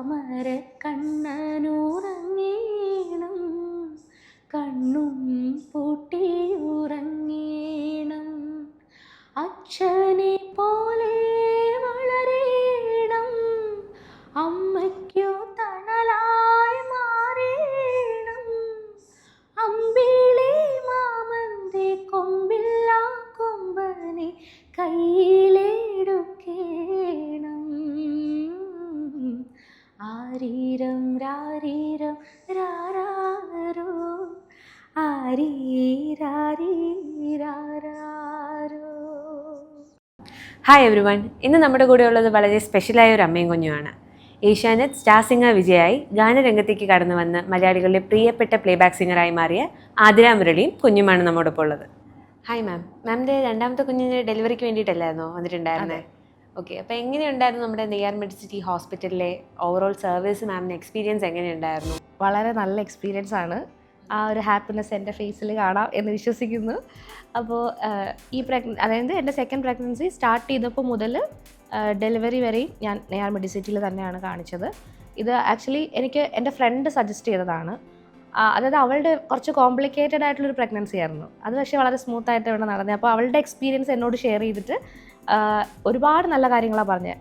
താമര കണ്ണനുറങ്ങീണം, കണ്ണും പൂട്ടിയുറങ്ങീണം. അച്ഛനെ പോലെ വളരേണം, അമ്മയ്ക്കു തണലായി മാറേണം. അമ്പിളി മാമന്റെ കൊമ്പില്ല കൊമ്പനെ കയ്യിലെടുക്കേണം. ആരീരം രാരീരം രാരാരോ, ആരീരാരീരാരോ. Hi everyone. ഇന്ന് നമ്മുടെ കൂടെ ഉള്ളത് വളരെ സ്പെഷ്യലായ ഒരു അമ്മയും കുഞ്ഞുമാണ്. ഏഷ്യാനെറ്റ് സ്റ്റാർ സിംഗർ വിജയായി ഗാനരംഗത്തേക്ക് കടന്നു വന്ന് മലയാളികളുടെ പ്രിയപ്പെട്ട പ്ലേബാക്ക് സിംഗറായി മാറിയ ആതിര മുരളിയും കുഞ്ഞുമാണ് നമ്മോടൊപ്പം ഉള്ളത്. Hi ma'am. മാമിൻ്റെ രണ്ടാമത്തെ കുഞ്ഞിൻ്റെ ഡെലിവറിക്ക് വേണ്ടിയിട്ടല്ലായിരുന്നോ വന്നിട്ടുണ്ടായിരുന്നത്? ഓക്കെ. അപ്പോൾ എങ്ങനെയുണ്ടായിരുന്നു നമ്മുടെ നെയ്യാർ മെഡിസിറ്റി ഹോസ്പിറ്റലിലെ ഓവറോൾ സർവീസ്? മാമിൻ്റെ എക്സ്പീരിയൻസ് എങ്ങനെയുണ്ടായിരുന്നു? വളരെ നല്ല എക്സ്പീരിയൻസ് ആണ്. ആ ഒരു ഹാപ്പിനെസ് എൻ്റെ ഫേസിൽ കാണാം എന്ന് വിശ്വസിക്കുന്നു. അപ്പോൾ അതായത് എൻ്റെ സെക്കൻഡ് പ്രഗ്നൻസി സ്റ്റാർട്ട് ചെയ്തപ്പോൾ മുതൽ ഡെലിവറി വരെയും ഞാൻ നെയ്യാർ മെഡിസിറ്റിയിൽ തന്നെയാണ് കാണിച്ചത്. ഇത് ആക്ച്വലി എനിക്ക് എൻ്റെ ഫ്രണ്ട് സജസ്റ്റ് ചെയ്തതാണ്. അതായത് അവളുടെ കുറച്ച് കോംപ്ലിക്കേറ്റഡ് ആയിട്ടുള്ളൊരു പ്രഗ്നൻസി ആയിരുന്നു. അത് പക്ഷേ വളരെ സ്മൂത്തായിട്ട് ഇവിടെ നടന്നത്. അപ്പോൾ അവളുടെ എക്സ്പീരിയൻസ് എന്നോട് ഷെയർ ചെയ്തിട്ട് ഒരുപാട് നല്ല കാര്യങ്ങളാണ് പറഞ്ഞത്.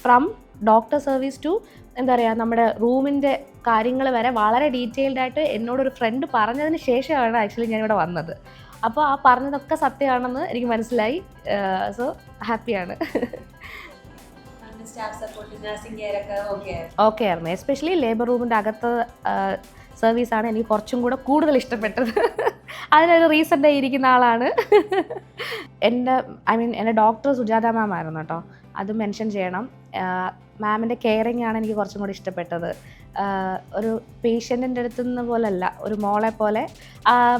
ഫ്രം ഡോക്ടർ സർവീസ് ടു എന്താ പറയുക, നമ്മുടെ റൂമിൻ്റെ കാര്യങ്ങൾ വരെ വളരെ ഡീറ്റെയിൽഡ് ആയിട്ട് എന്നോടൊരു ഫ്രണ്ട് പറഞ്ഞതിന് ശേഷമാണ് ആക്ച്വലി ഞാനിവിടെ വന്നത്. അപ്പോൾ ആ പറഞ്ഞതൊക്കെ സത്യമാണെന്ന് എനിക്ക് മനസ്സിലായി. സോ ഹാപ്പിയാണ്. ഓക്കെ ആയിരുന്നു. എസ്പെഷ്യലി ലേബർ റൂമിൻ്റെ അകത്ത് സർവീസാണ് എനിക്ക് കുറച്ചും കൂടെ കൂടുതൽ ഇഷ്ടപ്പെട്ടത്. അതിനൊരു റീസൺ ഇരിക്കുന്ന ആളാണ് എൻ്റെ ഡോക്ടർ സുജാത മാം ആയിരുന്നു കേട്ടോ. അത് മെൻഷൻ ചെയ്യണം. മാമിൻ്റെ കെയറിങ് ആണ് എനിക്ക് കുറച്ചും കൂടി ഇഷ്ടപ്പെട്ടത്. ഒരു പേഷ്യൻറ്റിൻ്റെ അടുത്ത് നിന്ന് പോലല്ല, ഒരു മോളെ പോലെ.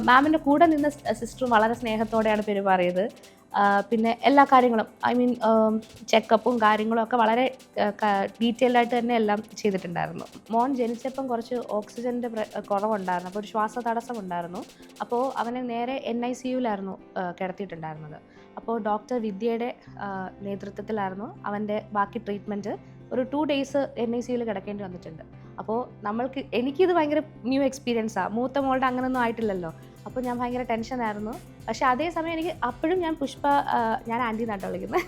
മാമിൻ്റെ കൂടെ നിന്ന സിസ്റ്ററും വളരെ സ്നേഹത്തോടെയാണ് പെരുമാറിയത്. പിന്നെ എല്ലാ കാര്യങ്ങളും ചെക്കപ്പും കാര്യങ്ങളും ഒക്കെ വളരെ ഡീറ്റെയിൽഡായിട്ട് തന്നെ എല്ലാം ചെയ്തിട്ടുണ്ടായിരുന്നു. മോൻ ജനിച്ചപ്പം കുറച്ച് ഓക്സിജൻ്റെ കുറവുണ്ടായിരുന്നു. അപ്പോൾ ഒരു ശ്വാസ തടസ്സം ഉണ്ടായിരുന്നു. അപ്പോൾ അവനെ നേരെ NICUവിലായിരുന്നു കിടത്തിയിട്ടുണ്ടായിരുന്നത്. അപ്പോൾ ഡോക്ടർ വിദ്യയുടെ നേതൃത്വത്തിലായിരുന്നു അവൻ്റെ ബാക്കി ട്രീറ്റ്മെൻറ്റ്. ഒരു 2 days NICUവിൽ കിടക്കേണ്ടി വന്നിട്ടുണ്ട്. അപ്പോൾ എനിക്കിത് ഭയങ്കര ന്യൂ എക്സ്പീരിയൻസാണ്. മൂത്ത മോളുടെ അങ്ങനെയൊന്നും ആയിട്ടില്ലല്ലോ. അപ്പോൾ ഞാൻ ഭയങ്കര ടെൻഷനായിരുന്നു. പക്ഷേ അതേസമയം എനിക്ക് അപ്പോഴും ഞാൻ ആൻറ്റി നാട്ടോ വിളിക്കുന്നത്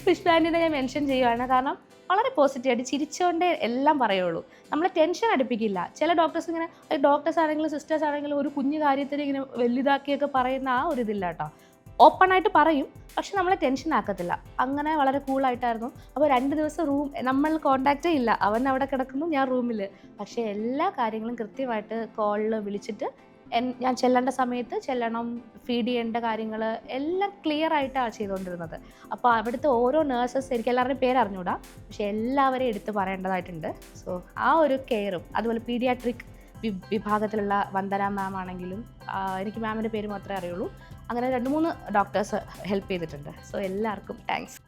പുഷ്പ ആൻറ്റീനെ ഞാൻ മെൻഷൻ ചെയ്യുവാണ്. കാരണം വളരെ പോസിറ്റീവായിട്ട് ചിരിച്ചുകൊണ്ടേ എല്ലാം പറയുള്ളൂ. നമ്മളെ ടെൻഷൻ അടുപ്പിക്കില്ല. ചില ഡോക്ടേഴ്സ് ആണെങ്കിലും സിസ്റ്റേഴ്സ് ആണെങ്കിലും ഒരു കുഞ്ഞു കാര്യത്തിന് ഇങ്ങനെ വലുതാക്കിയൊക്കെ പറയുന്ന ആ ഒരു ഇതില്ല കേട്ടോ. ഓപ്പണായിട്ട് പറയും, പക്ഷെ നമ്മളെ ടെൻഷൻ ആക്കത്തില്ല. അങ്ങനെ വളരെ കൂളായിട്ടായിരുന്നു. അപ്പോൾ 2 ദിവസം നമ്മൾ കോണ്ടാക്റ്റേ ഇല്ല. അവൻ അവിടെ കിടക്കുന്നു, ഞാൻ റൂമിൽ. പക്ഷേ എല്ലാ കാര്യങ്ങളും കൃത്യമായിട്ട് കോളിൽ വിളിച്ചിട്ട് ഞാൻ ചെല്ലേണ്ട സമയത്ത് ചെല്ലണം, ഫീഡ് ചെയ്യേണ്ട കാര്യങ്ങൾ എല്ലാം ക്ലിയർ ആയിട്ടാണ് ചെയ്തുകൊണ്ടിരുന്നത്. അപ്പോൾ അവിടുത്തെ ഓരോ നേഴ്സസ് എനിക്ക് എല്ലാവരുടെയും പേര് അറിഞ്ഞൂടാ, പക്ഷേ എല്ലാവരെയും എടുത്ത് പറയേണ്ടതായിട്ടുണ്ട്. സോ ആ ഒരു കെയറും, അതുപോലെ പീഡിയാട്രിക് വിഭാഗത്തിലുള്ള വന്ദന മാം ആണെങ്കിലും എനിക്ക് മാമിൻ്റെ പേര് മാത്രമേ അറിയുള്ളൂ. അങ്ങനെ 2-3 ഡോക്ടേഴ്സ് ഹെൽപ്പ് ചെയ്തിട്ടുണ്ട്. സോ എല്ലാവർക്കും താങ്ക്സ്.